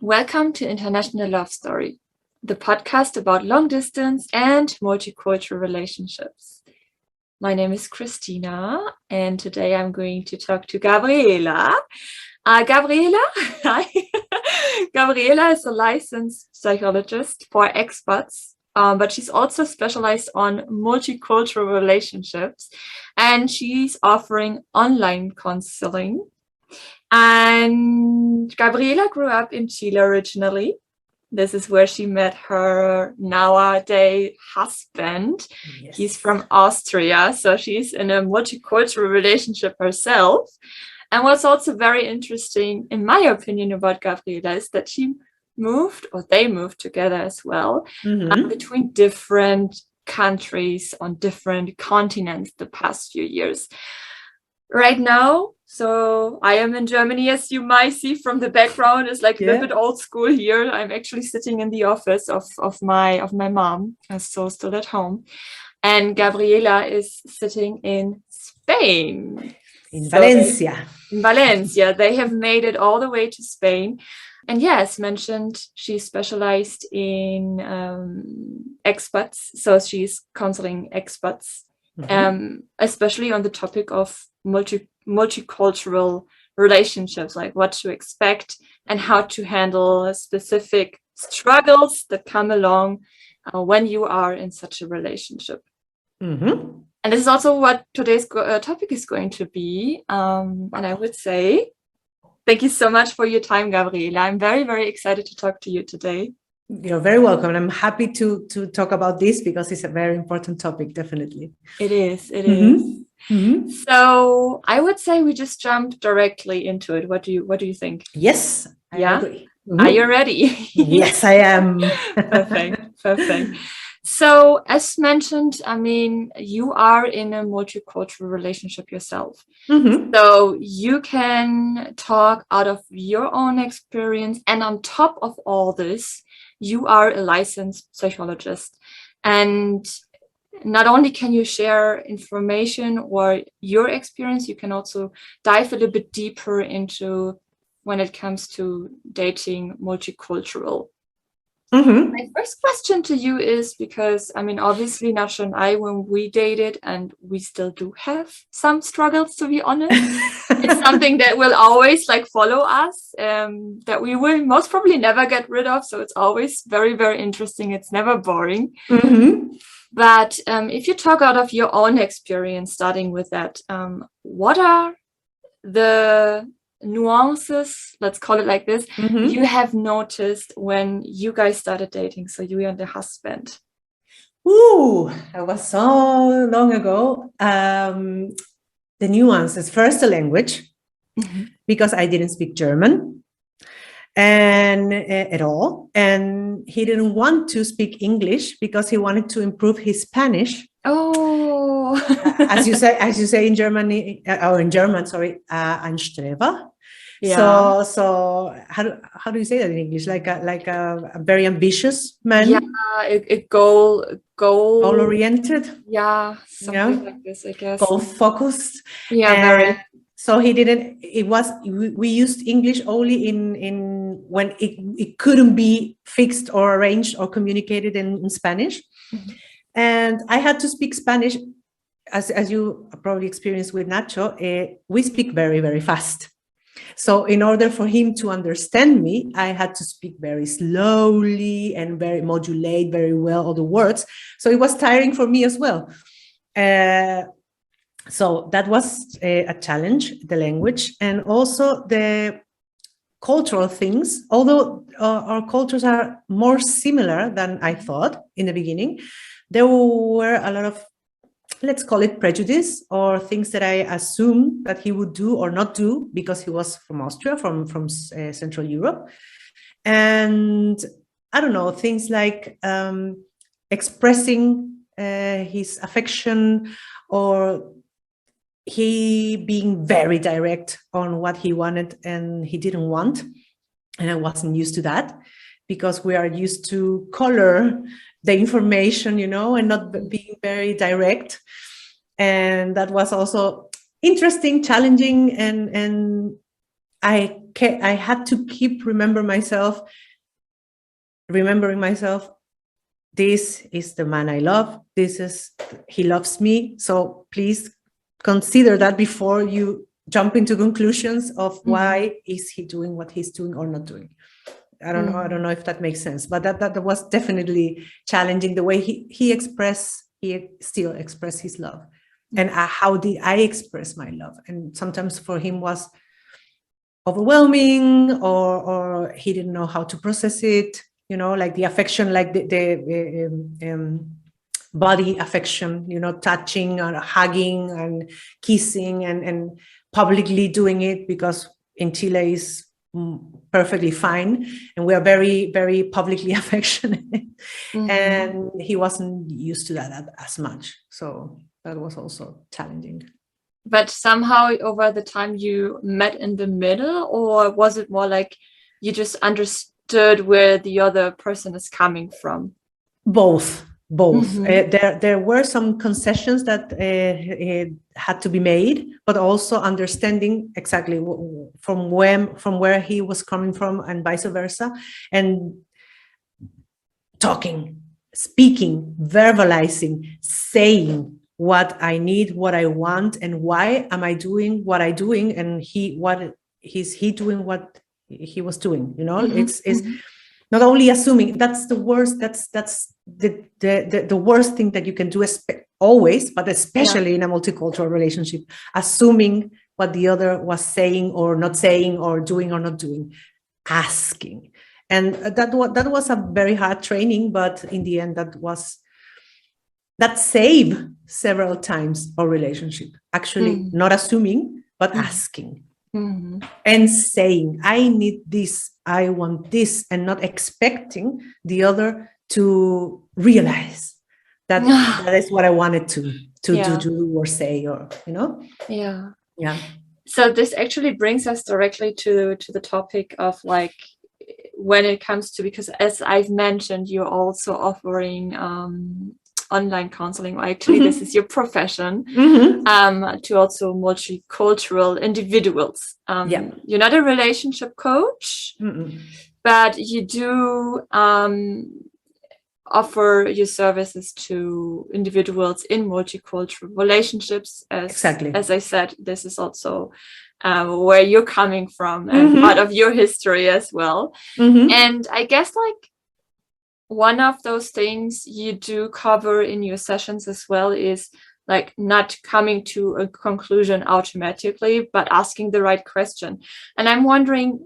Welcome to International Love Story, the podcast about long distance and multicultural relationships. My name is Christina, and today I'm going to talk to Gabriela. Gabriela, hi. Gabriela is a licensed psychologist for expats, but she's also specialized on multicultural relationships, and she's offering online counseling. And Gabriela grew up in Chile originally. This is where she met her nowadays husband. Yes. He's from Austria, so she's in a multicultural relationship herself. And what's also very interesting, in my opinion, about Gabriela is that they moved together as well, between different countries on different continents the past few years. Right now, so I am in Germany, as you might see from the background. It's like a little bit old school here. I'm actually sitting in the office of my mom, so still at home. And Gabriela is sitting in Spain. In Valencia. In Valencia. They have made it all the way to Spain. And yes, mentioned she's specialized in expats. So she's counseling expats, especially on the topic of multicultural relationships, like what to expect and how to handle specific struggles that come along when you are in such a relationship. And this is also what today's topic is going to be. And I would say, thank you so much for your time, Gabriela. I'm very, very excited to talk to you today. You're very welcome. I'm happy to talk about this because it's a very important topic, definitely. It is. So I would say we just jump directly into it. What do you think? Yes, I agree. Are you ready? Yes, I am. Perfect. So as mentioned, I mean, you are in a multicultural relationship yourself. So you can talk out of your own experience. And on top of all this, you are a licensed psychologist. And not only can you share information or your experience, you can also dive a little bit deeper into when it comes to dating multicultural. My first question to you is because, I mean, obviously Nacho and I, when we dated, and we still do have some struggles, to be honest, it's something that will always follow us, that we will most probably never get rid of. So it's always very, very interesting. It's never boring. But if you talk out of your own experience, starting with that, what are the nuances, let's call it like this, you have noticed when you guys started dating, so you and the husband? That was so long ago. The nuances, first the language, because I didn't speak German and at all, and he didn't want to speak English because he wanted to improve his Spanish. As you say in Germany, or in German, ein Streber. Yeah. So how do you say that in English? Like a very ambitious man. Yeah, it goal oriented. Yeah, something like this, I guess. Goal focused. Yeah, very. So he didn't. It was we used English only in when it couldn't be fixed or arranged or communicated in Spanish, and I had to speak Spanish. As you probably experienced with Nacho, we speak very, very fast. So in order for him to understand me, I had to speak very slowly and modulate very well all the words. So it was tiring for me as well. So that was a challenge, the language, and also the cultural things. Although our cultures are more similar than I thought in the beginning, there were a lot of, let's call it prejudice, or things that I assumed that he would do or not do because he was from Austria, from Central Europe. And I don't know, things like expressing his affection, or he being very direct on what he wanted and he didn't want. And I wasn't used to that because we are used to color the information, and not being very direct. And that was also interesting, challenging, and I I had to keep remembering myself, this is the man I love. He loves me. So please consider that before you jump into conclusions of why is he doing what he's doing or not doing. I don't know if that makes sense, but that was definitely challenging, the way he still express his love, and how did I express my love. And sometimes for him was overwhelming, or he didn't know how to process it, like the affection, like the body affection, touching or hugging and kissing and publicly doing it, because in Chile is perfectly fine, and we are very, very publicly affectionate. And he wasn't used to that as much, so that was also challenging. But somehow over the time you met in the middle, or was it more like you just understood where the other person is coming from? Both. There were some concessions that had to be made, but also understanding exactly from where he was coming from, and vice versa, and talking, speaking, verbalizing, saying what I need, what I want, and why am I doing what I'm doing, and he doing what he was doing. It's not only assuming. That's the worst. That's the worst thing that you can do, always, but especially in a multicultural relationship, assuming what the other was saying or not saying, or doing or not doing. Asking, and that was a very hard training, but in the end, that saved several times our relationship. Actually, not assuming, but asking. And saying, I need this, I want this, and not expecting the other to realize that that is what I wanted to do or say, or yeah. So this actually brings us directly to the topic of, like, when it comes to, because as I've mentioned, you're also offering online counseling, or actually this is your profession, to also multicultural individuals. You're not a relationship coach, but you do offer your services to individuals in multicultural relationships. As I said, this is also where you're coming from, and part of your history as well. And I guess, like, one of those things you do cover in your sessions as well is, like, not coming to a conclusion automatically, but asking the right question. And I'm wondering,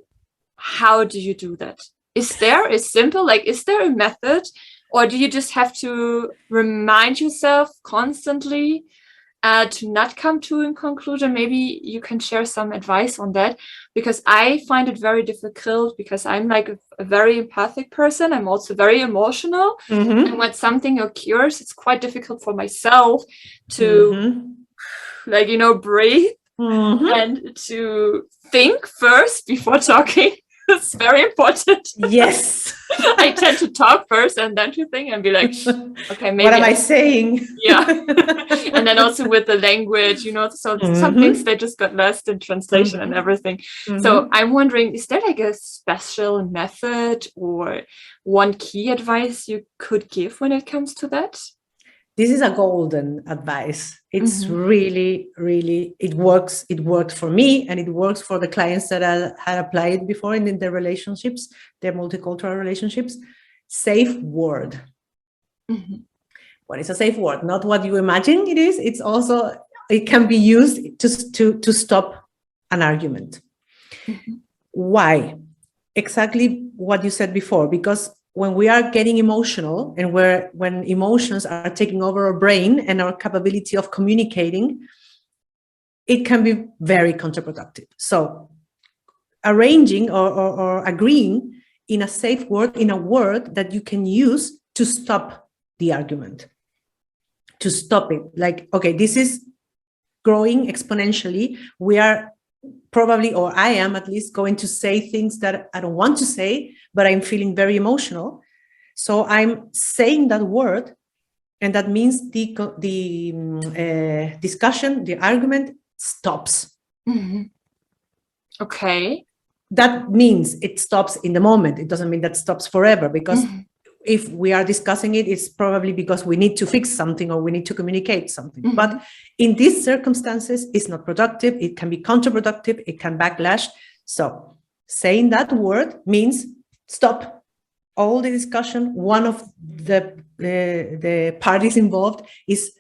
how do you do that? Is there a method, or do you just have to remind yourself constantly to not come to a conclusion? Maybe you can share some advice on that, because I find it very difficult, because I'm like a very empathic person. I'm also very emotional. And when something occurs, it's quite difficult for myself to breathe and to think first before talking. It's very important. Yes. I tend to talk first and then to think and be like, okay, maybe what am I saying? Yeah. And then also with the language, so some things, they just got lost in translation and everything. So I'm wondering, is there like a special method or one key advice you could give when it comes to that? This is a golden advice. It's really, really, it works. It worked for me, and it works for the clients that I had applied before in their relationships, their multicultural relationships. Safe word. What is a safe word? Not what you imagine it is. It's also, it can be used to stop an argument. Why? Exactly what you said before, because when we are getting emotional, and when emotions are taking over our brain and our capability of communicating, it can be very counterproductive. So arranging or agreeing in a safe word, in a word that you can use to stop the argument, to stop it. Like, okay, this is growing exponentially. We are probably, or I am at least, going to say things that I don't want to say, but I'm feeling very emotional. So I'm saying that word, and that means the discussion, the argument stops. Okay. that means it stops in the moment. It doesn't mean that stops forever, because if we are discussing it, it's probably because we need to fix something or we need to communicate something. But in these circumstances, it's not productive. It can be counterproductive. It can backlash. So saying that word means stop all the discussion. One of the parties involved is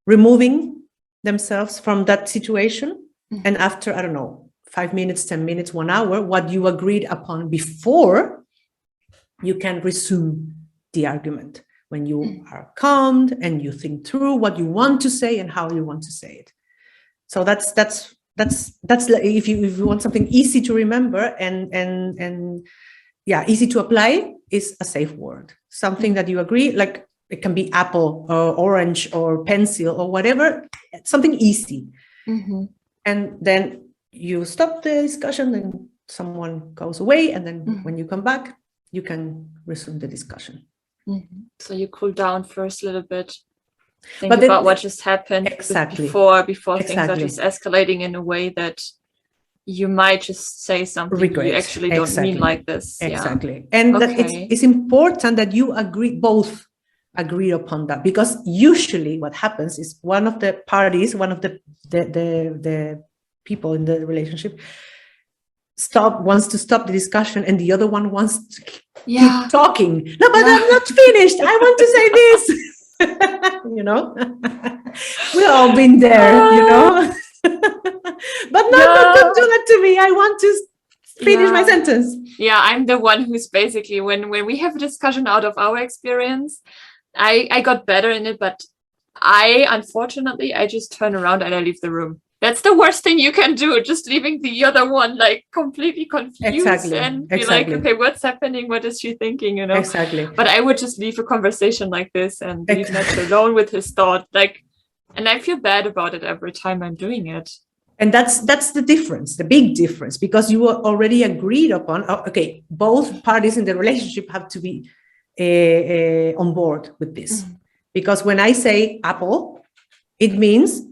removing themselves from that situation. And after, I don't know, 5 minutes, 10 minutes, 1 hour, what you agreed upon before, you can resume the argument when you are calmed and you think through what you want to say and how you want to say it. So that's if you want something easy to remember and easy to apply, is a safe word. Something that you agree, like it can be apple or orange or pencil or whatever, something easy. And then you stop the discussion and someone goes away, and then when you come back, you can resume the discussion. So you cool down first a little bit, think about what just happened before things are just escalating in a way that you might just say something you actually don't mean like this. And that it's important that you both agree upon that, because usually what happens is one of the parties, one of the people in the relationship wants to stop the discussion, and the other one wants to keep talking. No, but I'm not finished. I want to say this. We've all been there, but don't do that to me. I want to finish my sentence. I'm the one who's basically, when we have a discussion out of our experience, I got better in it, but unfortunately I just turn around and I leave the room. That's the worst thing you can do, just leaving the other one like completely confused and be like, okay, what's happening? What is she thinking? But I would just leave a conversation like this and leave Matt alone with his thought. And I feel bad about it every time I'm doing it. And that's the difference, the big difference, because you were already agreed upon. Okay, both parties in the relationship have to be on board with this. Because when I say apple, it means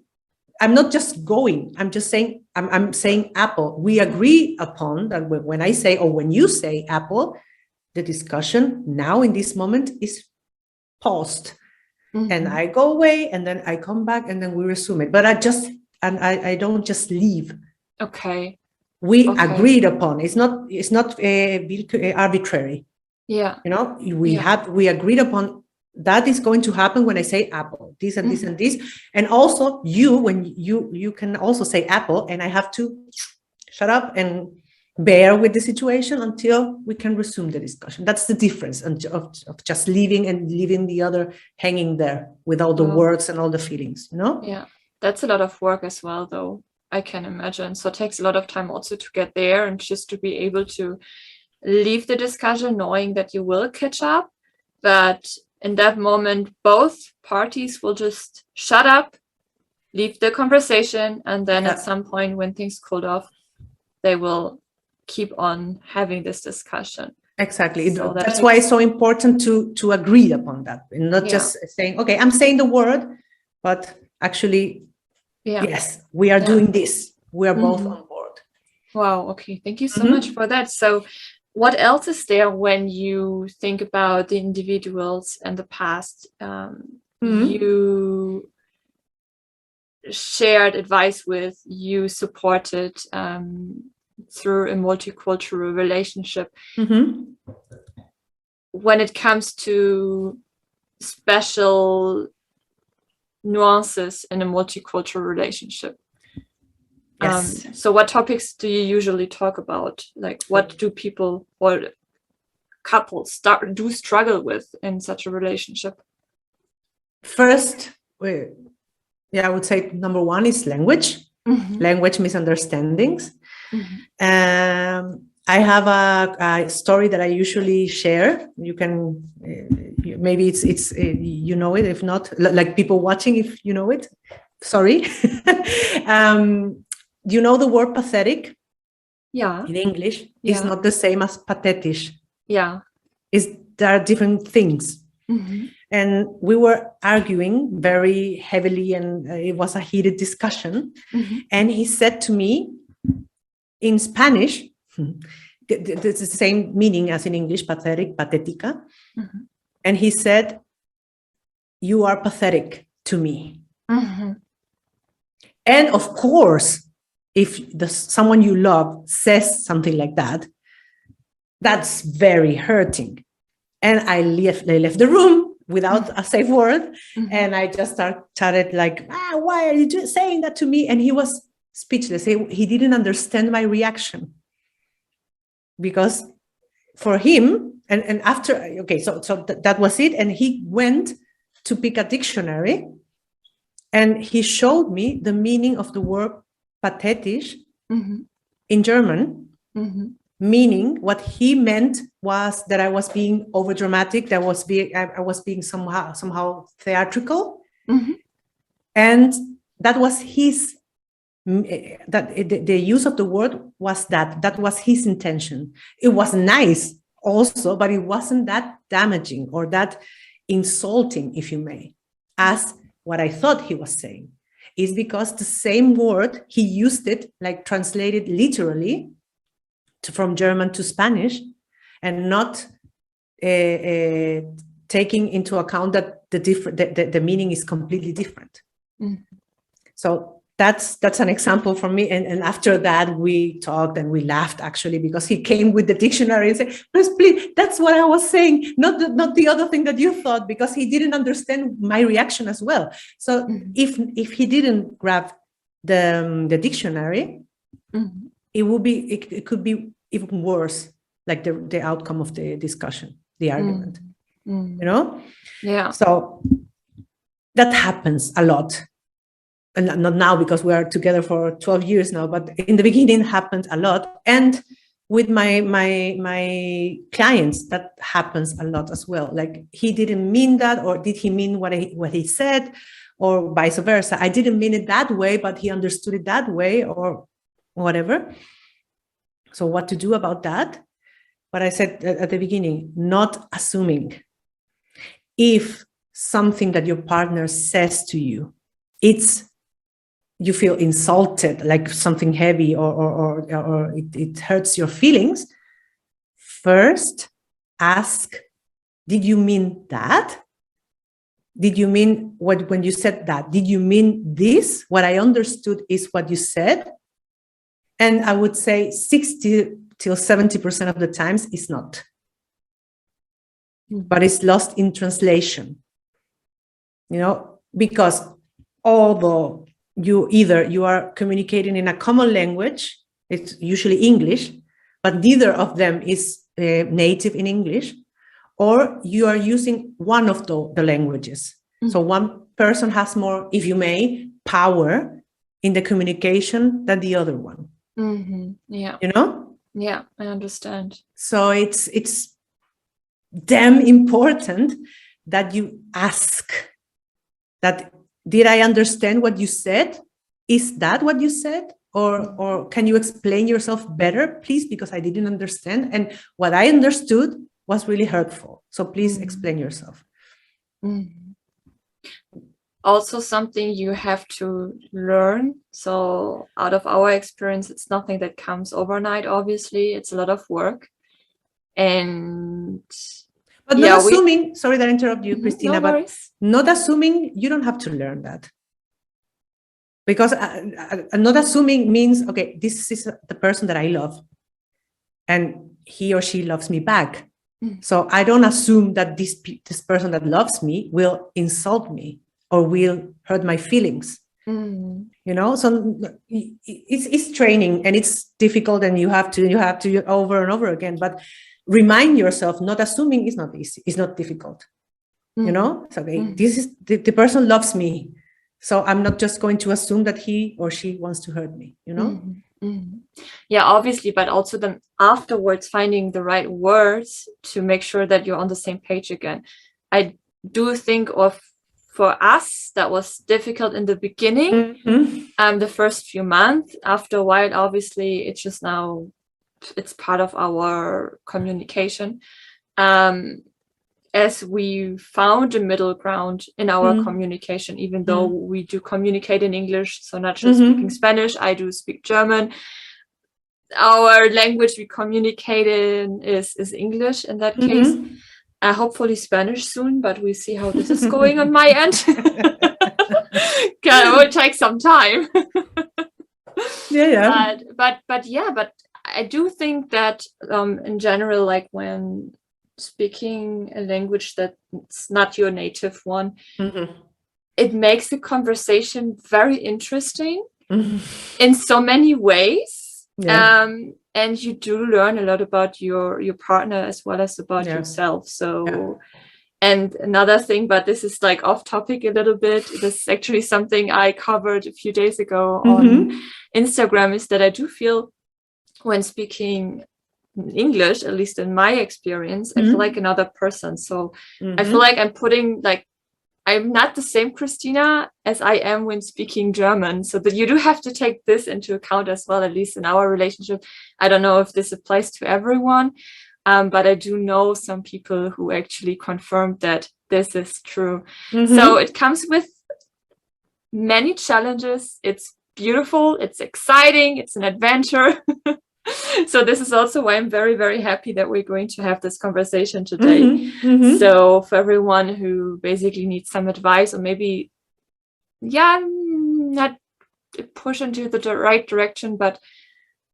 I'm not just going, I'm just saying, I'm saying apple. We agree upon that when I say, or when you say apple, the discussion now in this moment is paused. And I go away and then I come back and then we resume it. But I don't just leave. We agreed upon. It's not arbitrary. We agreed upon that is going to happen when I say apple, this and this and this. And also when you can also say apple, and I have to shut up and bear with the situation until we can resume the discussion. That's the difference of just leaving and leaving the other hanging there with all the words and all the feelings, Yeah, that's a lot of work as well, though, I can imagine. So it takes a lot of time also to get there, and just to be able to leave the discussion knowing that you will catch up. But in that moment, both parties will just shut up, leave the conversation, and then at some point when things cooled off, they will keep on having this discussion. Exactly. So that's why it's so important to agree upon that, and not just saying, okay, I'm saying the word, but actually, yes, we are doing this. We are both on board. Wow. Okay. Thank you so much for that. So what else is there when you think about the individuals and the past? You shared advice with, you supported through a multicultural relationship. When it comes to special nuances in a multicultural relationship. So what topics do you usually talk about? Like, what do people or couples struggle with in such a relationship? First, I would say number one is language, language misunderstandings. I have a story that I usually share. You can, maybe it's you know it, if not, like people watching, if you know it, sorry. You know the word pathetic? Yeah. In English, it's not the same as pathetisch. Yeah. There are different things. And we were arguing very heavily, and it was a heated discussion. And he said to me in Spanish, It's the same meaning as in English, pathetic, patética. Mm-hmm. And he said, you are pathetic to me. Mm-hmm. And of course, if someone you love says something like that, that's very hurting. And I left the room without a safe word. Mm-hmm. And I just started like, why are you saying that to me? And he was speechless. He didn't understand my reaction. Because for him, and after, okay, so that was it. And he went to pick a dictionary and he showed me the meaning of the word pathetisch mm-hmm. in German, mm-hmm. meaning what he meant was that I was being overdramatic, that I was being somehow theatrical. Mm-hmm. And that was his, the use of the word was that was his intention. It was nice also, but it wasn't that damaging or that insulting, if you may, as what I thought he was saying. Is because the same word, he used it, like translated literally from German to Spanish, and not taking into account that the meaning is completely different. Mm. So that's an example for me. And after that, we talked and we laughed, actually, because he came with the dictionary and said, please, that's what I was saying, not the other thing that you thought, because he didn't understand my reaction as well. So mm-hmm. if he didn't grab the dictionary, mm-hmm. it could be even worse, like the outcome of the discussion, the argument, mm-hmm. you know? Yeah. So that happens a lot. And not now, because we are together for 12 years now, but in the beginning happened a lot. And with my clients, that happens a lot as well. Like, he didn't mean that, or did he mean what he said, or vice versa? I didn't mean it that way, but he understood it that way, or whatever. So what to do about that? But I said at the beginning, not assuming. If something that your partner says to you, you feel insulted, like something heavy, or it hurts your feelings, first ask, did you mean that? Did you mean when you said that? Did you mean this? What I understood is what you said. And I would say 60 till 70% of the times it's not. But it's lost in translation. You know, because although you are communicating in a common language, it's usually English, but neither of them is native in English, or you are using one of the languages. Mm-hmm. So one person has more, if you may, power in the communication than the other one. Mm-hmm. Yeah. You know? Yeah, I understand. So it's damn important that you ask that, did I understand what you said? Is that what you said? Or can you explain yourself better, please? Because I didn't understand. And what I understood was really hurtful. So please explain yourself. Mm-hmm. Also something you have to learn. So out of our experience, it's nothing that comes overnight, obviously. It's a lot of work. But not assuming, sorry that I interrupt you, Christina, no worries. But not assuming you don't have to learn that. Because not assuming means, okay, this is the person that I love, and he or she loves me back. So I don't assume that this person that loves me will insult me or will hurt my feelings. You know, so it's training, and it's difficult, and you have to over and over again. But remind yourself, not assuming is not easy. It's not difficult. You know, it's okay. This is the person loves me. So I'm not just going to assume that he or she wants to hurt me, you know? Yeah, obviously, but also then afterwards finding the right words to make sure that you're on the same page again. I do think for us, that was difficult in the beginning, the first few months. After a while, obviously, it's part of our communication. As we found a middle ground in our communication, even though we do communicate in English, so not just speaking Spanish, I do speak German. our language we communicate in is English in that case. Hopefully Spanish soon, but we see how this is going on my end. It will take some time. Yeah. But I do think that in general, like when speaking a language that's not your native one, it makes the conversation very interesting in so many ways. And you do learn a lot about your partner as well as about yourself. So and another thing, but this is like off topic a little bit, this is actually something I covered a few days ago on Instagram, is that I do feel when speaking English, at least in my experience, I feel like another person. So I feel like I'm not the same Christina as I am when speaking German. So that you do have to take this into account as well, at least in our relationship. I don't know if this applies to everyone, but I do know some people who actually confirmed that this is true. So it comes with many challenges. It's beautiful. It's exciting. It's an adventure. So this is also why I'm very, very happy that we're going to have this conversation today. So for everyone who basically needs some advice, or maybe, not push into the right direction, but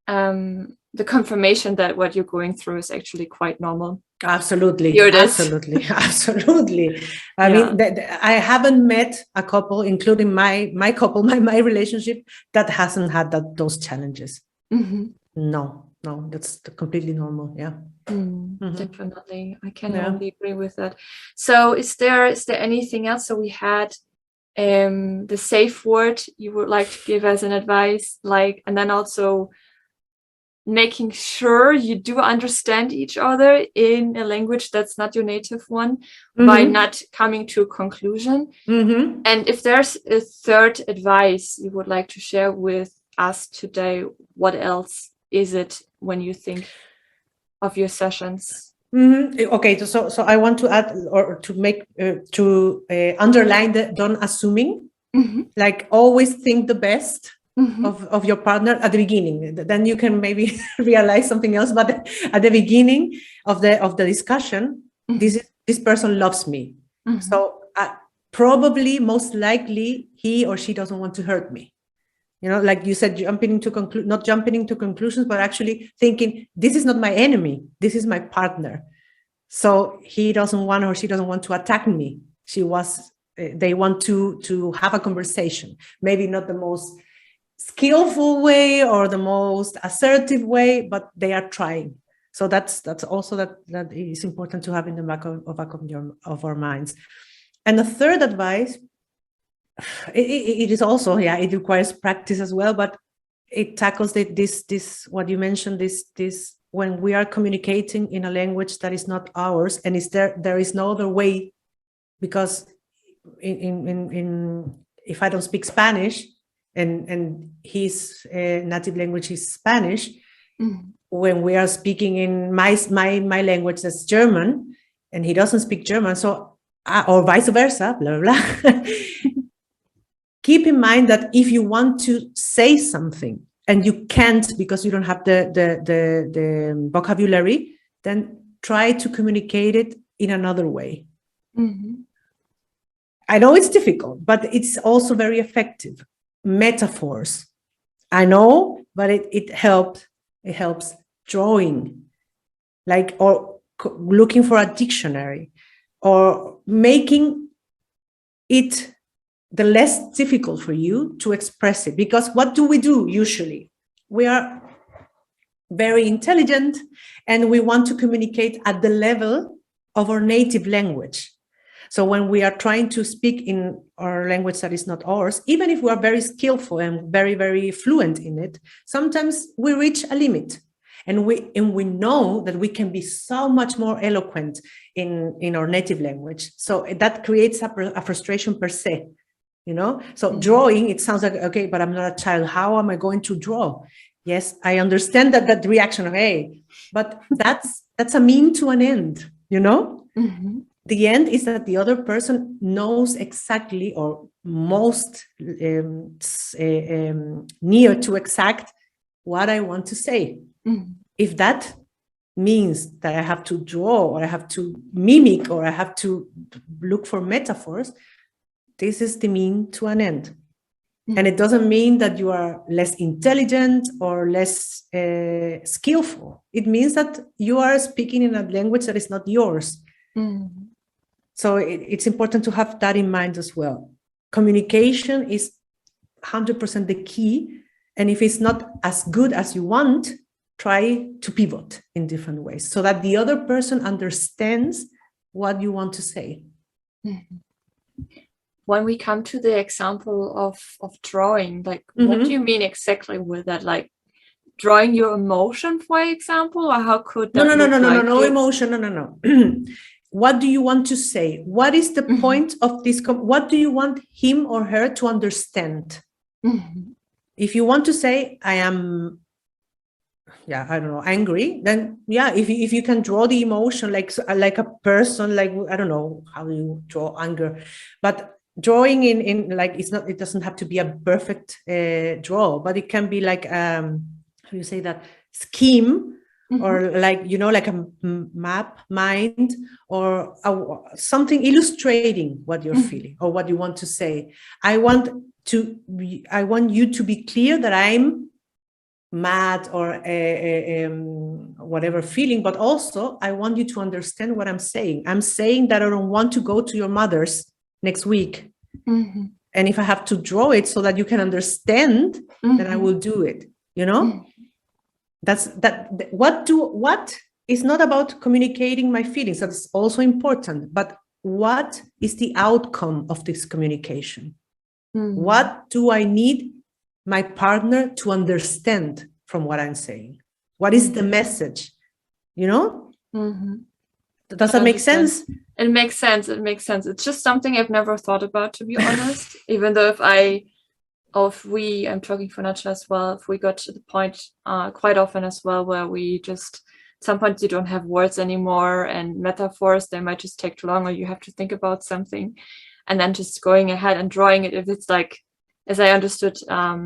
the confirmation that what you're going through is actually quite normal. Absolutely. Here it is. Absolutely. I mean, I haven't met a couple, including my couple, my relationship, that hasn't had those challenges. No, that's completely normal. Definitely. I can only agree with that. So is there anything else? So we had the safe word you would like to give as an advice, and then also making sure you do understand each other in a language that's not your native one, by not coming to a conclusion. And if there's a third advice you would like to share with us today, what else is it when you think of your sessions? Okay, so I want to add, or to make underline the don't assuming. Like, always think the best of your partner at the beginning. Then you can maybe realize something else. But at the beginning of the discussion, this person loves me. So probably, most likely, he or she doesn't want to hurt me. Like you said, not jumping into conclusions, but actually thinking, this is not my enemy. This is my partner. So he doesn't want, or she doesn't want to attack me. They want to have a conversation. Maybe not the most skillful way or the most assertive way, but they are trying. So that's also that is important to have in the back of our minds. And the third advice, it is also, it requires practice as well, but it tackles this what you mentioned, this when we are communicating in a language that is not ours, and there is no other way, because if I don't speak Spanish and his native language is Spanish, when we are speaking in my language, that's German, and he doesn't speak German, so or vice versa, blah blah blah. Keep in mind that if you want to say something and you can't because you don't have the vocabulary, then try to communicate it in another way. I know it's difficult, but it's also very effective. Metaphors, I know, but it helps. It helps drawing, or looking for a dictionary, or making it the less difficult for you to express it. Because what do we do usually? We are very intelligent and we want to communicate at the level of our native language. So when we are trying to speak in our language that is not ours, even if we are very skillful and very, very fluent in it, sometimes we reach a limit. And we know that we can be so much more eloquent in our native language. So that creates a frustration per se. So drawing, it sounds like, okay, but I'm not a child. How am I going to draw? Yes, I understand that reaction of, hey, but that's a mean to an end, The end is that the other person knows exactly, or most near to exact, what I want to say. If that means that I have to draw or I have to mimic or I have to look for metaphors, this is the mean to an end. And it doesn't mean that you are less intelligent or less skillful. It means that you are speaking in a language that is not yours. So it's important to have that in mind as well. Communication is 100% the key. And if it's not as good as you want, try to pivot in different ways so that the other person understands what you want to say. When we come to the example of drawing, like, what do you mean exactly with that? Like drawing your emotion, for example, or how could that no emotion, no. What do you want to say? What is the point of this? What do you want him or her to understand? If you want to say, I am, I don't know, angry, then if you can draw the emotion like a person, like, I don't know how you draw anger, but drawing in like, it doesn't have to be a perfect draw, but it can be like, how do you say that, scheme, or like, like a map mind, or something illustrating what you're feeling or what you want to say. I want you to be clear that I'm mad or whatever feeling, but also I want you to understand what I'm saying. I'm saying that I don't want to go to your mother's next week. And if I have to draw it so that you can understand, then I will do it. That's that. What is not about communicating my feelings. That's also important. But what is the outcome of this communication? What do I need my partner to understand from what I'm saying? What is the message? Does that make sense? It makes sense. It's just something I've never thought about, to be honest. Even though I'm talking for Nacha as well, if we got to the point quite often as well, where we just, at some point you don't have words anymore, and metaphors, they might just take too long, or you have to think about something, and then just going ahead and drawing it. If it's like, as I understood, a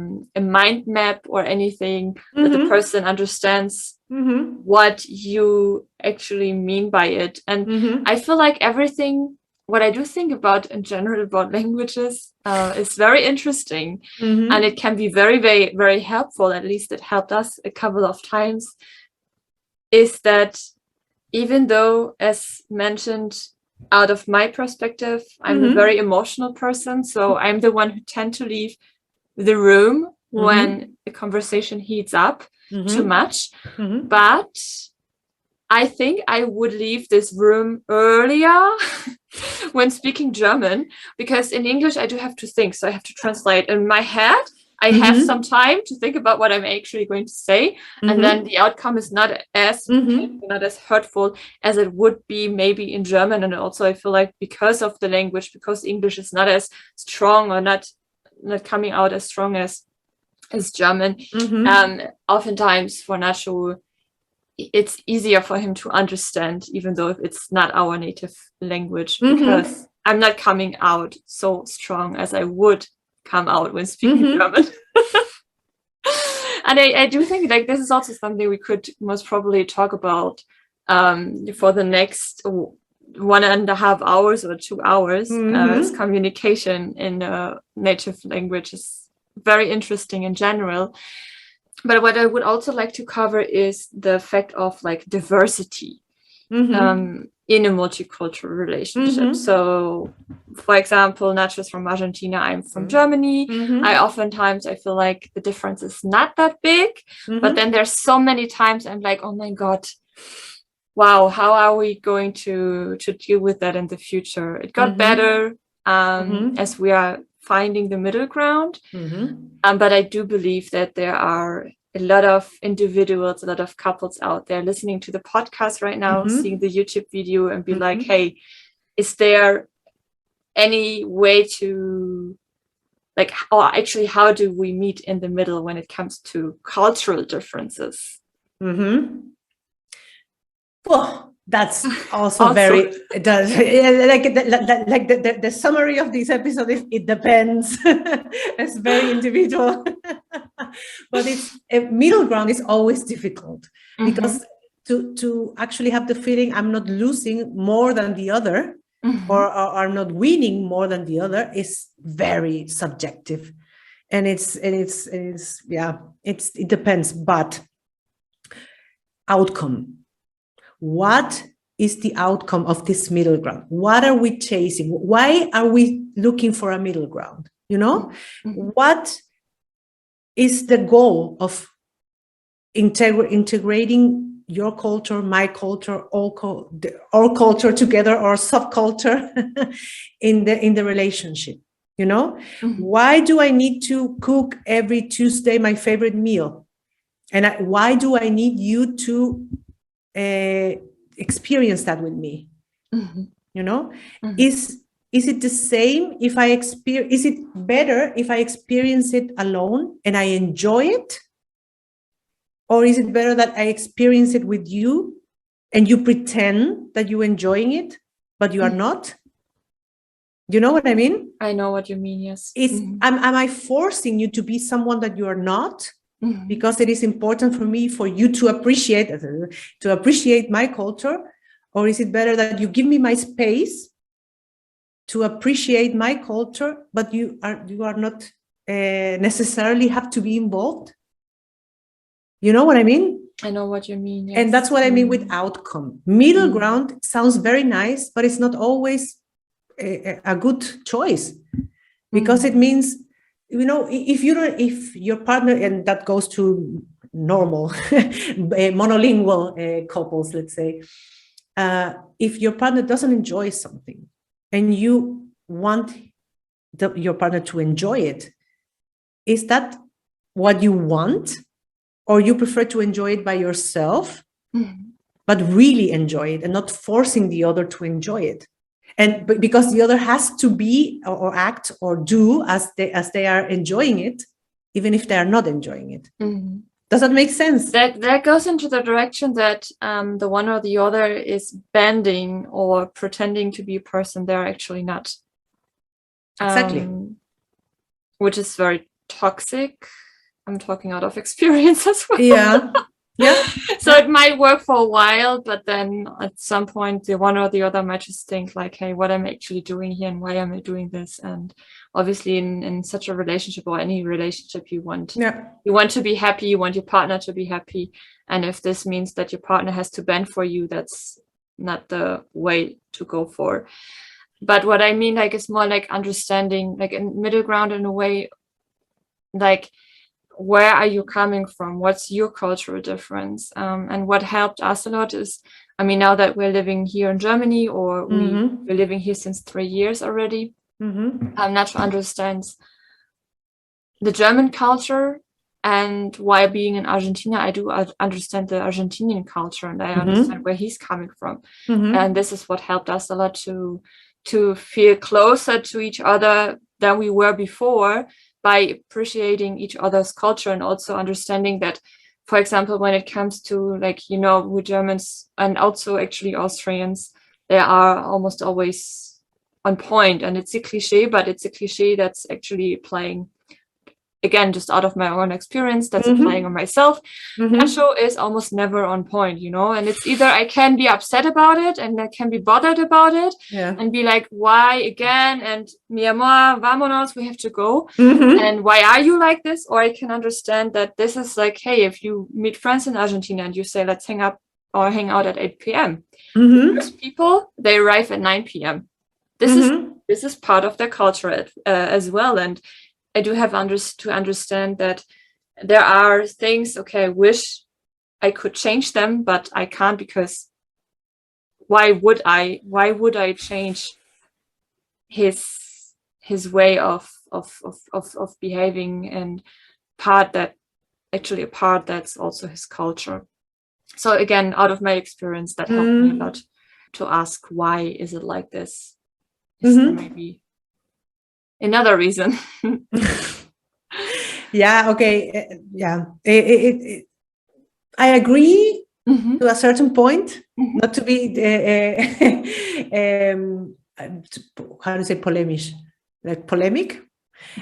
mind map or anything that the person understands what you actually mean by it. And I feel like what I do think about in general about languages is very interesting, and it can be very, very, very helpful. At least it helped us a couple of times. Is that even though, as mentioned, out of my perspective, I'm a very emotional person, so I'm the one who tend to leave the room when the conversation heats up too much. But I think I would leave this room earlier when speaking German, because in English I do have to think, so I have to translate. In my head, I have some time to think about what I'm actually going to say, and then the outcome is not as hurtful as it would be maybe in German. And also I feel like because of the language, because English is not as strong, or not coming out as strong as German, oftentimes for Nacho it's easier for him to understand, even though it's not our native language, because I'm not coming out so strong as I would come out when speaking German. And I do think like this is also something we could most probably talk about for the next 1.5 hours or 2 hours. As communication in a native language is very interesting in general. But what I would also like to cover is the fact of like diversity in a multicultural relationship. So, for example, Nacho's from Argentina, I'm from Germany. I feel like the difference is not that big, but then there's so many times I'm like, oh my God, wow, how are we going to deal with that in the future? It got better as we are finding the middle ground. But I do believe that there are a lot of individuals, a lot of couples out there listening to the podcast right now, seeing the YouTube video and be like, hey, is there any way to like, or actually, how do we meet in the middle when it comes to cultural differences? Well, That's also very, it does, like the summary of this episode is, it depends. It's very individual. But it's a middle ground is always difficult, because to actually have the feeling I'm not losing more than the other, or I'm not winning more than the other, is very subjective. And it depends. But outcome. What is the outcome of this middle ground? What are we chasing? Why are we looking for a middle ground? What is the goal of integrating your culture, my culture, all culture together, or subculture in the relationship? Why do I need to cook every Tuesday my favorite meal? And why do I need you to experience that with me? Is it the same if I experience? Is it better if I experience it alone and I enjoy it? Or is it better that I experience it with you and you pretend that you're enjoying it, but you are not? You know what I mean? I know what you mean, yes. Am I forcing you to be someone that you are not? Because it is important for me for you to appreciate my culture? Or is it better that you give me my space to appreciate my culture, but you are not necessarily have to be involved? You know what I mean? I know what you mean, yes. And that's what I mean with outcome. Middle ground sounds very nice, but it's not always a good choice, because it means, if your partner, and that goes to normal monolingual couples, let's say, if your partner doesn't enjoy something and you want your partner to enjoy it, is that what you want? Or you prefer to enjoy it by yourself, but really enjoy it and not forcing the other to enjoy it? And because the other has to be or act or do as they are enjoying it, even if they are not enjoying it. Does that make sense? That goes into the direction that the one or the other is bending or pretending to be a person they're actually not. Exactly. Which is very toxic. I'm talking out of experience as well. Yeah. So it might work for a while, but then at some point the one or the other might just think like, hey, what am I actually doing here and why am I doing this? And obviously in such a relationship, or any relationship, you want to be happy, you want your partner to be happy. And if this means that your partner has to bend for you, that's not the way to go for. But what I mean, like, is more like understanding, like in middle ground in a way, like, where are you coming from? What's your cultural difference? And what helped us a lot is, I mean, now that we're living here in Germany, or we're living here since 3 years already, Natural understands the German culture, and while being in Argentina, I do understand the Argentinian culture, and I understand where he's coming from. And this is what helped us a lot to feel closer to each other than we were before, by appreciating each other's culture, and also understanding that, for example, when it comes to, like, we Germans and also actually Austrians, they are almost always on point. And it's a cliche, but it's a cliche that's actually playing, again, just out of my own experience, that's applying on myself. Nacho is almost never on point, and it's either I can be upset about it and I can be bothered about it and be like, why again? And mi amor, vámonos, we have to go. And why are you like this? Or I can understand that this is like, hey, if you meet friends in Argentina and you say, let's hang out at 8 p.m. Most people, they arrive at 9 p.m. This is part of their culture as well. And I do have to understand that there are things, okay, I wish I could change them, but I can't, because why would I change his way of behaving, and a part that's also his culture. So again, out of my experience, that helped me a lot to ask, why is it like this? Is there maybe another reason? Okay. I agree to a certain point, not to be, how to say polemic? Like polemic?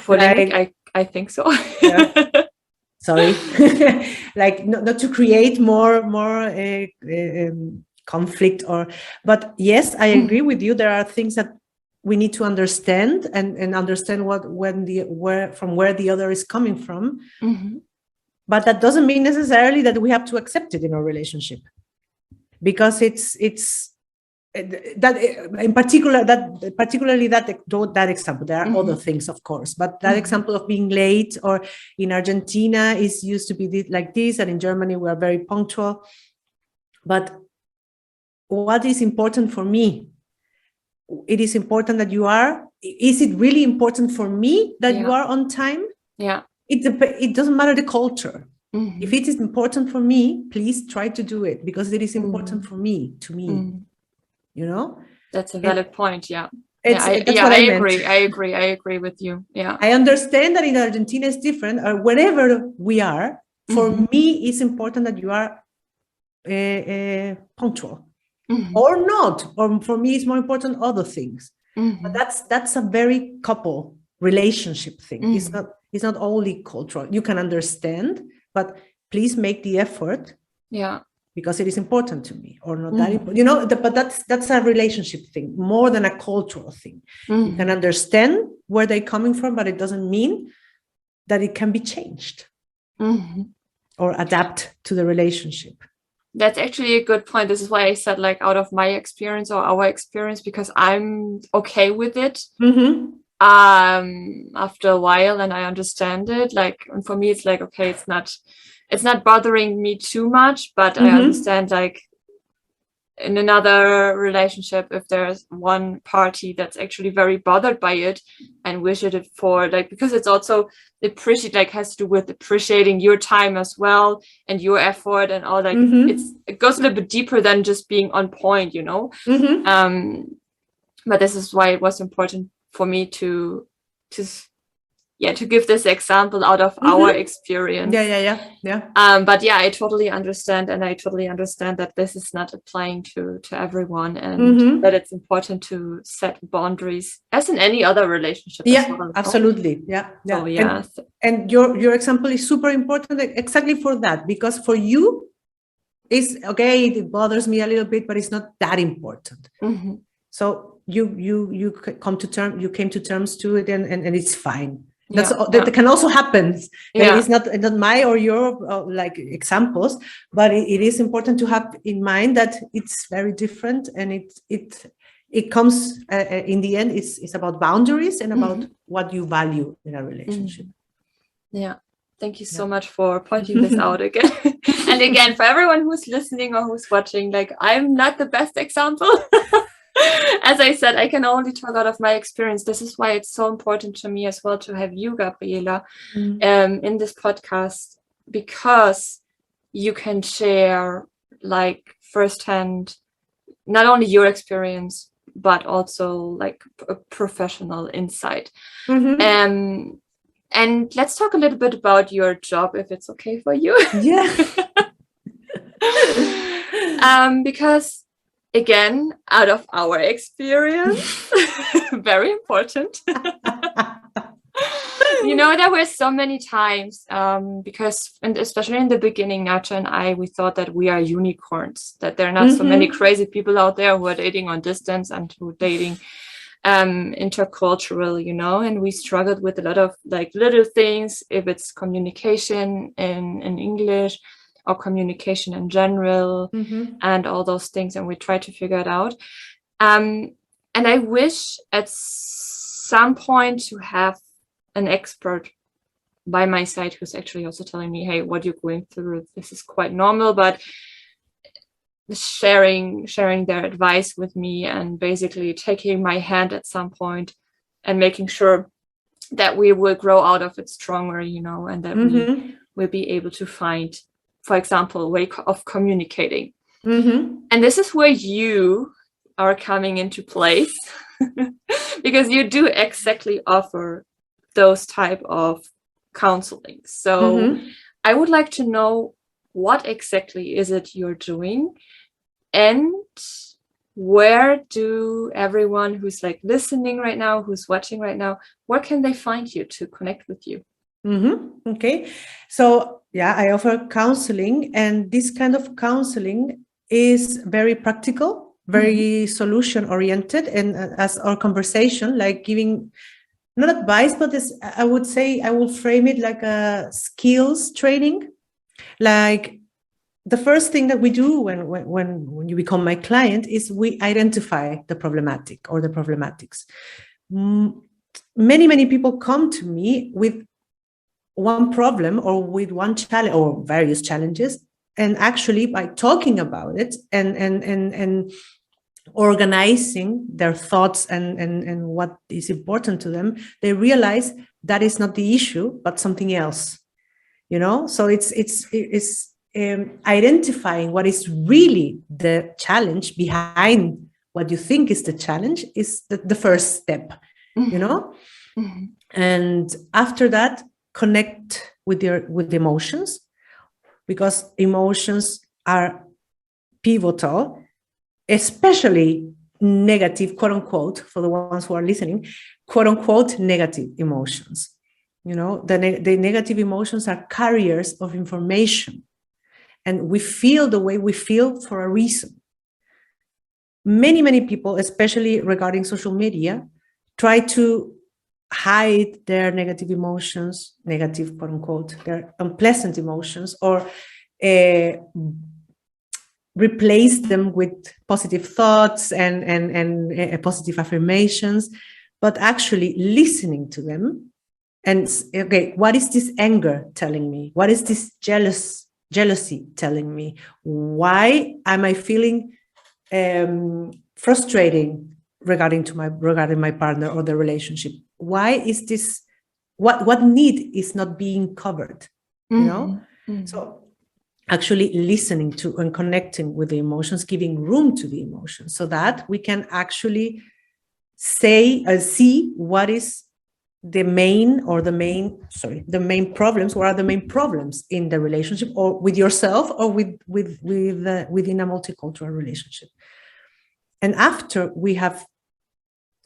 Polemic, Like, I think so. yeah, sorry. Like not to create more conflict but yes, I agree with you. There are things that we need to understand and understand from where the other is coming from. But that doesn't mean necessarily that we have to accept it in our relationship, because it's that in particular, that particularly that example. There are other things, of course, but that example of being late, or in Argentina is used to be like this, and in Germany we are very punctual. But what is important for me? It is important that you are. Is it really important for me that you are on time? Yeah. It doesn't matter the culture. If it is important for me, please try to do it, because it is important for me, to me. You know, that's a valid point. Yeah. That's what I meant. I agree with you. Yeah. I understand that in Argentina it's different, or wherever we are. For me, it's important that you are punctual, or not. Or for me, it's more important other things. But that's a very couple relationship thing. It's not only cultural. You can understand, but please make the effort. Yeah. Because it is important to me, or not that important, you know. But that's a relationship thing more than a cultural thing. You can understand where they're coming from, but it doesn't mean that it can be changed or adapt to the relationship. That's actually a good point. This is why I said, like, out of my experience or our experience, because I'm okay with it after a while, and I understand it. Like, and for me, it's like, okay, it's not bothering me too much, but I understand, like, in another relationship, if there's one party that's actually very bothered by it and wish it for, like, because it's also has to do with appreciating your time as well and your effort and all, like, it goes a little bit deeper than just being on point, you know. But this is why it was important for me to give this example out of our experience. But yeah, I totally understand, and I totally understand that this is not applying to everyone, and that it's important to set boundaries as in any other relationship. Well, absolutely. So, yeah. And your example is super important exactly for that, because for you, it's okay, it bothers me a little bit, but it's not that important. So you came to terms to it, and it's fine. That can also happen. It's not my or your like examples, but it is important to have in mind that it's very different, and it comes in the end. It's about boundaries and about what you value in a relationship. Yeah. Thank you so much for pointing this out again. And again, for everyone who's listening or who's watching, like, I'm not the best example. As I said, I can only talk out of my experience. This is why it's so important to me as well to have you, Gabriela, in this podcast, because you can share, like, firsthand, not only your experience, but also, like, a professional insight. And let's talk a little bit about your job, if it's okay for you. Yeah. Because, again, out of our experience, very important. You know, there were so many times, because, and especially in the beginning, Nacha and we thought that we are unicorns, that there are not so many crazy people out there who are dating on distance and who are dating intercultural, you know, and we struggled with a lot of, like, little things, if it's communication in English or communication in general, and all those things, and we try to figure it out. And I wish at some point to have an expert by my side who's actually also telling me, hey, what you're going through, this is quite normal, but sharing their advice with me, and basically taking my hand at some point and making sure that we will grow out of it stronger, you know, and that we will be able to find, for example, a way of communicating. And this is where you are coming into place, because you do exactly offer those type of counseling. So I would like to know, what exactly is it you're doing, and where do everyone who's like listening right now, who's watching right now, where can they find you to connect with you? Okay. So, yeah, I offer counseling, and this kind of counseling is very practical, very solution oriented. And as our conversation, like giving not advice, but this, I would say, I will frame it like a skills training. Like the first thing that we do when you become my client is we identify the problematic or the problematics. Many people come to me with one problem or with one challenge or various challenges, and actually by talking about it and organizing their thoughts and what is important to them, they realize that is not the issue but something else, so it's identifying what is really the challenge behind what you think is the challenge is the first step. And after that, connect with the emotions, because emotions are pivotal, especially negative, quote unquote, for the ones who are listening, quote unquote, negative emotions. The negative emotions are carriers of information, and we feel the way we feel for a reason. Many people, especially regarding social media, try to hide their negative emotions, negative, quote unquote, their unpleasant emotions, or replace them with positive thoughts and positive affirmations, but actually listening to them. And okay, what is this anger telling me? What is this jealousy telling me? Why am I feeling frustrating regarding my partner or the relationship? Why is this? What need is not being covered? So actually listening to and connecting with the emotions, giving room to the emotions, so that we can actually see what is the main problems. What are the main problems in the relationship, or with yourself, or within a multicultural relationship? And after we have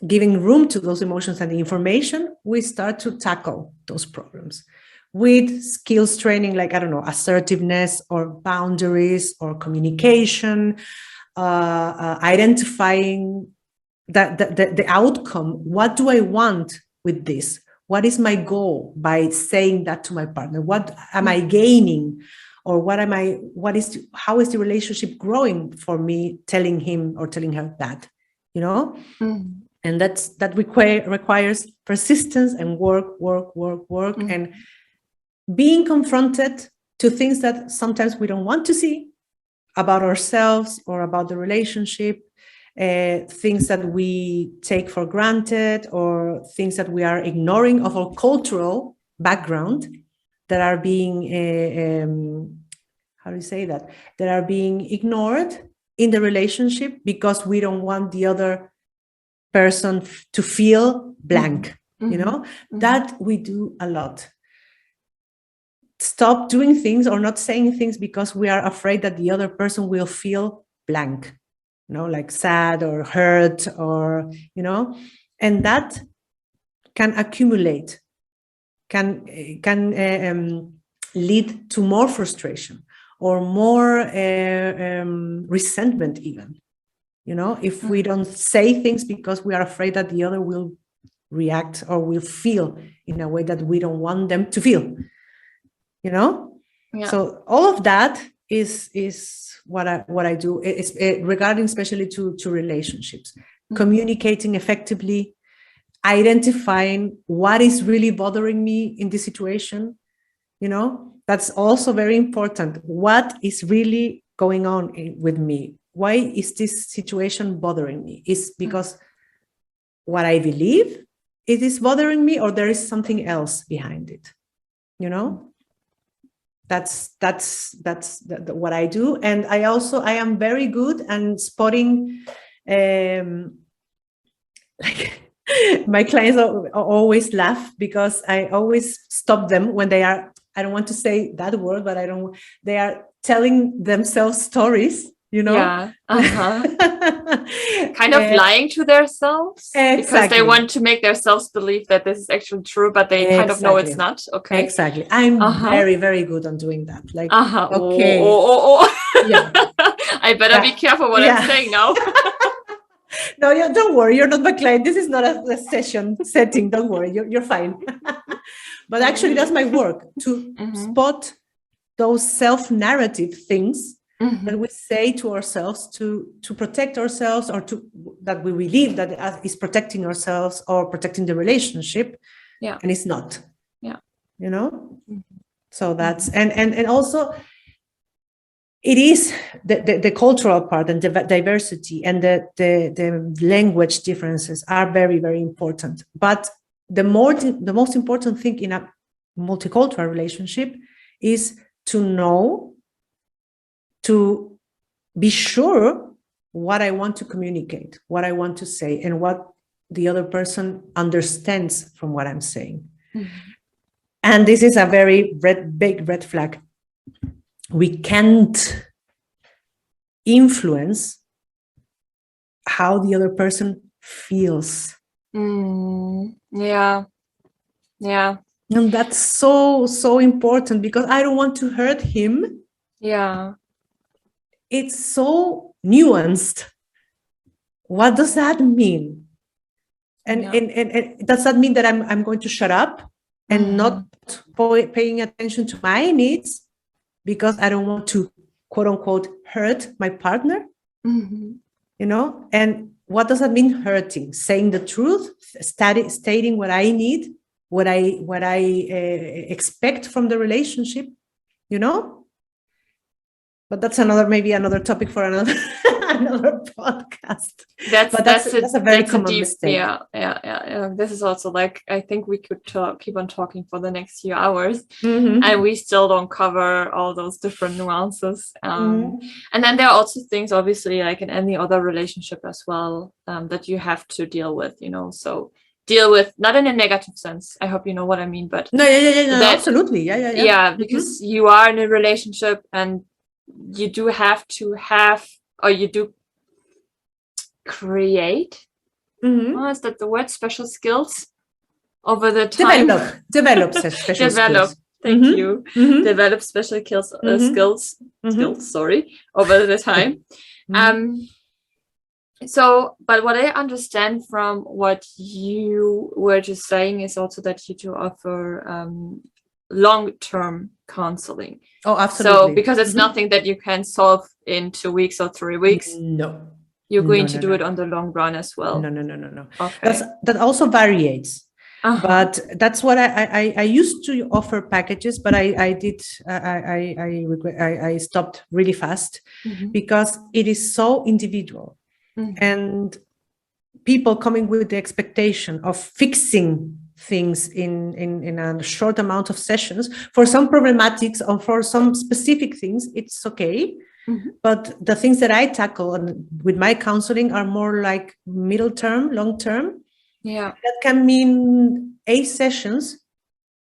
given room to those emotions and the information, we start to tackle those problems with skills training, like, I don't know, assertiveness or boundaries or communication, identifying the outcome. What do I want with this? What is my goal by saying that to my partner? What am I gaining? Or how is the relationship growing for me telling him or telling her that, And that requires persistence and work, and being confronted to things that sometimes we don't want to see about ourselves or about the relationship, things that we take for granted, or things that we are ignoring of our cultural background, that are being, that are being ignored in the relationship because we don't want the other person to feel blank, that we do a lot. Stop doing things or not saying things because we are afraid that the other person will feel blank, like sad or hurt, or, and that can accumulate, can lead to more frustration or more resentment even, if we don't say things because we are afraid that the other will react or will feel in a way that we don't want them to feel. So all of that is what I do. It's regarding especially to relationships, communicating effectively, identifying what is really bothering me in this situation. That's also very important. What is really going on with me? Why is this situation bothering me? Is because what I believe it is bothering me, or there is something else behind it? That's what I do. And I am very good at spotting, like my clients always laugh because I always stop them when they are I don't want to say that word, but they are telling themselves stories, Yeah. Kind of lying to themselves because they want to make themselves believe that this is actually true, but they kind of know it's not. Okay. Exactly. I'm very, very good on doing that. Like, okay. Yeah. I better be careful what I'm saying now. No, don't worry. You're not my client. This is not a session setting. Don't worry. You're fine. But actually, that's my work, to spot those self-narrative things that we say to ourselves to protect ourselves, or that we believe that is protecting ourselves or protecting the relationship. Yeah. And it's not. Yeah. So that's and also it is the cultural part and the diversity and the language differences are very, very important. But the most important thing in a multicultural relationship is to be sure what I want to communicate, what I want to say, and what the other person understands from what I'm saying. And this is a very big red flag. We can't influence how the other person feels. Yeah. And that's so important, because I don't want to hurt him. Yeah. It's so nuanced. What does that mean? And does that mean that I'm going to shut up and not paying attention to my needs because I don't want to, quote unquote, hurt my partner? And what does that mean, hurting? Saying the truth, stating what I need, what I expect from the relationship, But that's maybe another topic for another podcast. That's a very common mistake. Yeah. This is also like, I think we could keep on talking for the next few hours, and we still don't cover all those different nuances. And then there are also things, obviously, like in any other relationship as well, that you have to deal with. So deal with, not in a negative sense. I hope you know what I mean, but no, absolutely, yeah, because you are in a relationship and you do have to have, or you do create, is that the word, special skills over the time? Develop special skills. Thank you. Develop special skills, over the time. So, but what I understand from what you were just saying is also that you do offer long-term counseling. Oh, absolutely. So, because it's nothing that you can solve in 2 weeks or 3 weeks. No. You're going to do it on the long run as well. No. Okay. That also varies. But that's what I used to offer packages, but I stopped really fast because it is so individual. And people coming with the expectation of fixing things in a short amount of sessions for some problematics or for some specific things, it's okay. But the things that I tackle with my counseling are more like middle term, long term. Yeah, that can mean 8 sessions,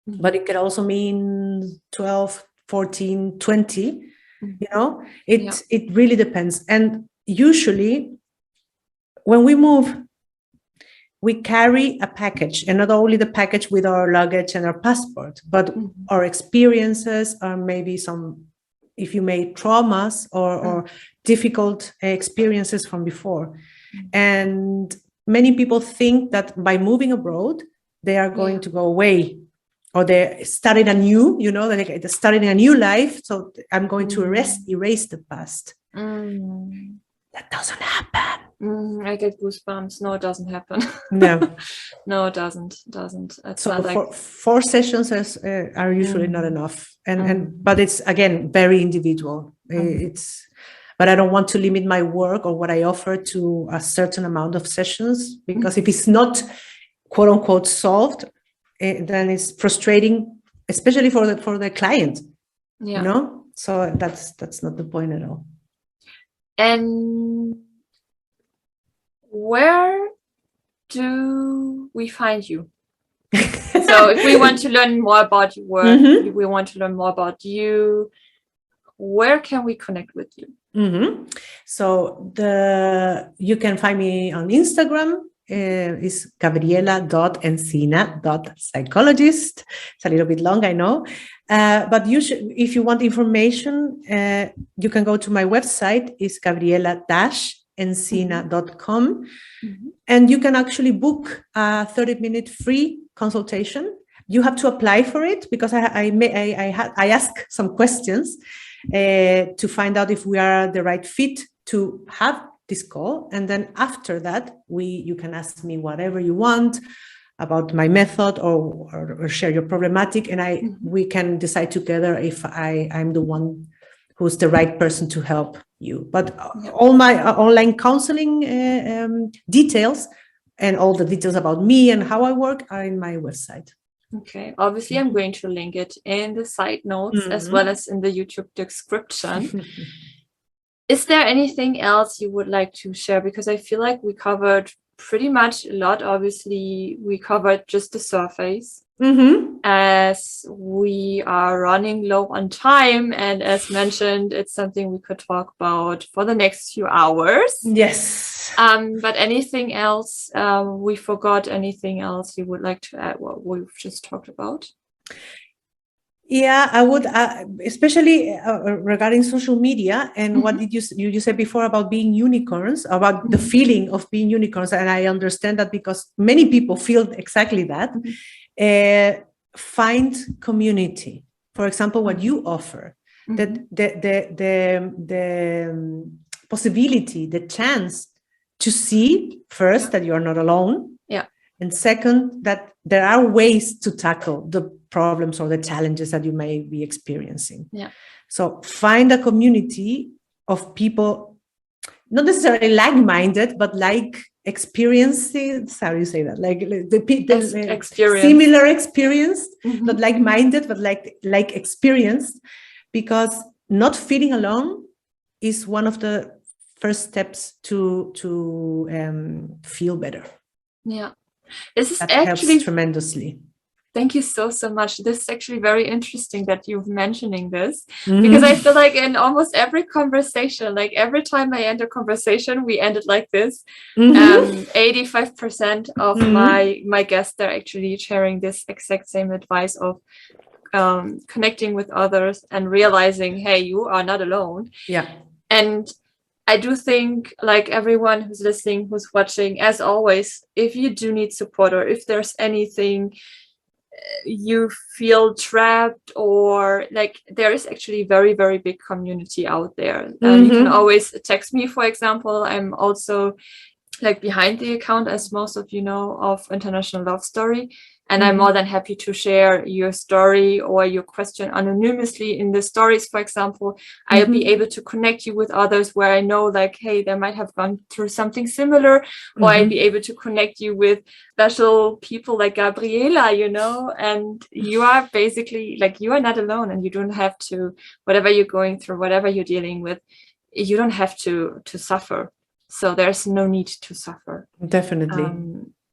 but it can also mean 12, 14, 20. It really depends. And usually when we move, we carry a package, and not only the package with our luggage and our passport, but our experiences, or maybe some, if you made traumas or difficult experiences from before. And many people think that by moving abroad, they are going to go away, or they're starting anew, they're starting a new life. So I'm going to erase the past. That doesn't happen. I get goosebumps. No, it doesn't happen. No. No, it doesn't. It's so not like 4 sessions are usually not enough. But it's, again, very individual. But I don't want to limit my work or what I offer to a certain amount of sessions, because if it's not, quote unquote, solved, then it's frustrating, especially for the client. So that's not the point at all. And where do we find you? So if we want to learn more about your work, Mm-hmm. we want to learn more about you, where can we connect with you? Mm-hmm. So you can find me on Instagram. Is gabriela.encina.psychologist. It's a little bit long, I know. But if you want information, you can go to my website, is gabriela-encina.com. Mm-hmm. And you can actually book a 30-minute free consultation. You have to apply for it because I ask some questions to find out if we are the right fit to have this call. And then after that, you can ask me whatever you want about my method or share your problematic. And we can decide together if I'm the one who's the right person to help you. But all my online counseling details and all the details about me and how I work are in my website. Okay, obviously I'm going to link it in the side notes as well as in the YouTube description. Is there anything else you would like to share? Because I feel like we covered pretty much a lot. Obviously, we covered just the surface. As we are running low on time, and as mentioned, it's something we could talk about for the next few hours. Yes. But anything else we forgot? Anything else you would like to add? What we've just talked about? Yeah, I would, especially regarding social media and what did you said before about being unicorns, about the feeling of being unicorns, and I understand that because many people feel exactly that. Find community. For example, what you offer, that the possibility, the chance to see first that you are not alone. Yeah. And second, that there are ways to tackle the problems or the challenges that you may be experiencing. Yeah. So find a community of people, not necessarily like-minded, but like experiences. How do you say that? Like the experience. Similar experience, not like-minded, but like experienced, because not feeling alone is one of the first steps to feel better. Yeah. This is that actually helps tremendously. Thank you so much. This is actually very interesting that you're mentioning this, because I feel like in almost every conversation, like every time I end a conversation, we end it like this. 85% of my guests, they're actually sharing this exact same advice of connecting with others and realizing, hey, you are not alone. Yeah. And I do think, like everyone who's listening, who's watching, as always, if you do need support or if there's anything you feel trapped, or like, there is actually very, very big community out there. You can always text me, for example. I'm also like behind the account, as most of you know, of International Love Story. And I'm more than happy to share your story or your question anonymously in the stories, for example. I'll be able to connect you with others where I know, like, hey, they might have gone through something similar, or I'll be able to connect you with special people like Gabriela, you know, and you are basically, like, you are not alone, and you don't have to, whatever you're going through, whatever you're dealing with, you don't have to suffer. So there's no need to suffer. Definitely.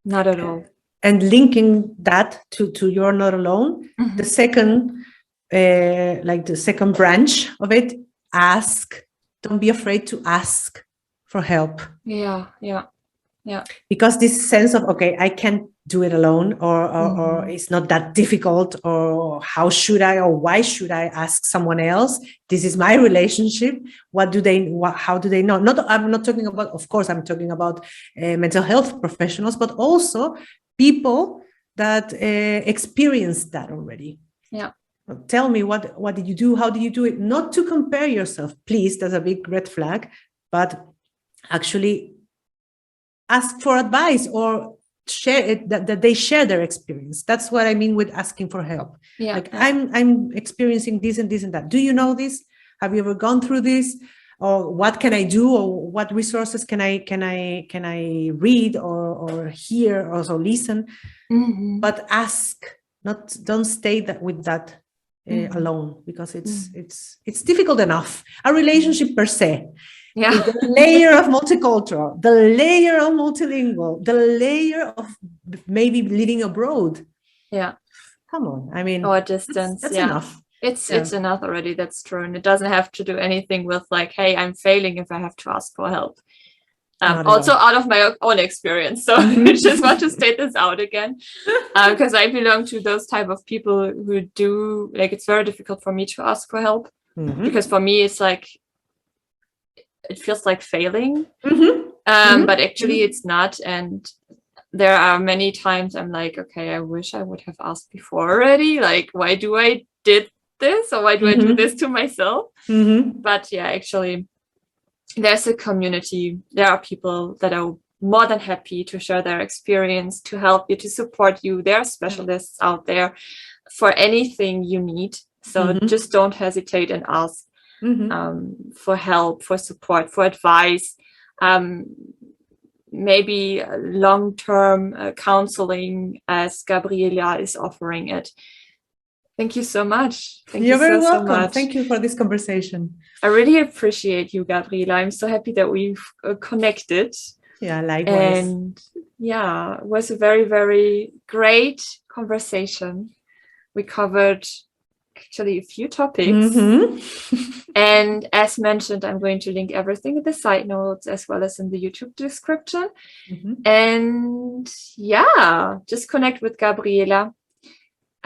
Not at all. And linking that to you're not alone, the second, like the second branch of it, don't be afraid to ask for help. Yeah. Because this sense of, okay, I can't do it alone, or it's not that difficult, or how should I, or why should I ask someone else? This is my relationship. How do they know? I'm not talking about, of course, I'm talking about mental health professionals, but also people that experienced that already. Yeah. Tell me, what did you do? How did you do it? Not to compare yourself, please. That's a big red flag, but actually ask for advice or share it, that they share their experience. That's what I mean with asking for help. Yeah, like, yeah. I'm experiencing this and this and that. Do you know this? Have you ever gone through this? Or what can I do? Or what resources can I read or hear, or also listen? But ask, don't stay with that alone, because it's difficult enough. A relationship per se. Yeah. With the layer of multicultural, the layer of multilingual, the layer of maybe living abroad. Yeah. Come on. I mean, or distance. that's Yeah. enough. It's enough already. That's true. And it doesn't have to do anything with like, hey, I'm failing if I have to ask for help. Also out of my own experience. So I just want to state this out again. Because I belong to those type of people who do, like, it's very difficult for me to ask for help. Because for me, it's like, it feels like failing. But actually it's not. And there are many times I'm like, okay, I wish I would have asked before already. Like, why do I did this? Or why do I do this to myself? But yeah, actually, there's a community. There are people that are more than happy to share their experience, to help you, to support you. There are specialists out there for anything you need. So just don't hesitate and ask for help, for support, for advice. Maybe long-term counseling, as Gabriela is offering it. Thank you so much. You're very welcome. So much. Thank you for this conversation. I really appreciate you, Gabriela. I'm so happy that we've connected. Yeah, likewise. And yeah, it was a very, very great conversation. We covered actually a few topics. And as mentioned, I'm going to link everything in the side notes as well as in the YouTube description. And yeah, just connect with Gabriela.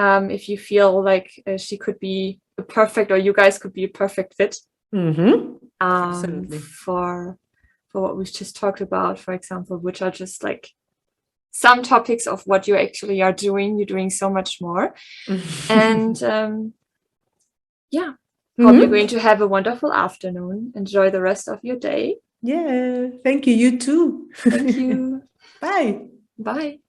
If you feel like she could be a perfect, or you guys could be a perfect fit for what we've just talked about, for example, which are just like some topics of what you actually are doing. You're doing so much more. And yeah, hope you're going to have a wonderful afternoon. Enjoy the rest of your day. Yeah, thank you. You too. Thank you. Bye. Bye.